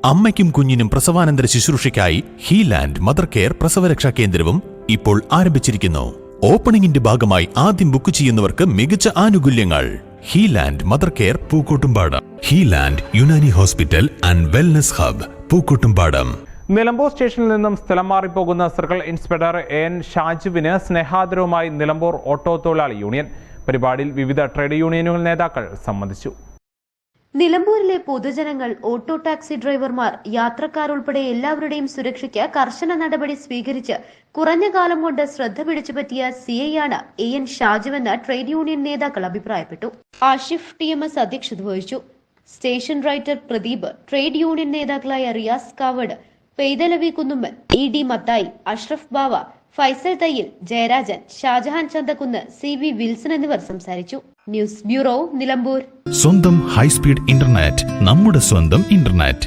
അമ്മയ്ക്കും കുഞ്ഞിനും പ്രസവാനന്തര ശുശ്രൂഷയ്ക്കായി ഹീലാൻഡ് mother care പ്രസവരക്ഷാ കേന്ദ്രവും ഇപ്പോൾ ആരംഭിച്ചിരിക്കുന്നു. ഓപ്പണിംഗിന്റെ ഭാഗമായി ആദ്യം ബുക്ക് ചെയ്യുന്നവർക്ക് മികച്ച ആനുകൂല്യങ്ങൾ. ഹീലാൻഡ് മദർ കെയർ പൂക്കോട്ടുംപാടം. ഹീലാൻഡ് Unani hospital and wellness hub Pookkottumpadam. Nilambur സ്റ്റേഷനിൽ നിന്നും സ്ഥലം മാറിപ്പോകുന്ന സർക്കിൾ ഇൻസ്പെക്ടർ എൻ ഷാജുവിന് സ്നേഹാദരവുമായി നിലമ്പൂർ ഓട്ടോ തൊഴിലാളി യൂണിയൻ. പരിപാടിയിൽ വിവിധ ട്രേഡ് യൂണിയനുകൾ നേതാക്കൾ സംബന്ധിച്ചു. നിലമ്പൂരിലെ പൊതുജനങ്ങൾ, ഓട്ടോ ടാക്സി ഡ്രൈവർമാർ, യാത്രക്കാർ ഉൾപ്പെടെ എല്ലാവരുടെയും സുരക്ഷയ്ക്ക് കർശന നടപടി സ്വീകരിച്ച് കുറഞ്ഞ കാലം കൊണ്ട് ശ്രദ്ധ പിടിച്ചുപറ്റിയ സിഐയാണ് എൻ ഷാജുവെന്ന് ട്രേഡ് യൂണിയൻ നേതാക്കൾ അഭിപ്രായപ്പെട്ടു. ആഷിഫ് TMS അധ്യക്ഷത വഹിച്ചു. Station writer Pradeep, trade union നേതാക്കളായ റിയാസ് കാവട്, പെയ്തലവി കുന്നുമ്മൽ, ED മത്തായി, അഷ്റഫ് ബാവ, ഫൈസൽ തയ്യിൽ, ജയരാജൻ, ഷാജഹാൻ ചന്തക്കുന്ന്, CV വിൽസൺ എന്നിവർ സംസാരിച്ചു. News bureau, Nilambur. സ്വന്തം ഹൈസ്പീഡ് ഇന്റർനെറ്റ്, നമ്മുടെ സ്വന്തം ഇന്റർനെറ്റ്.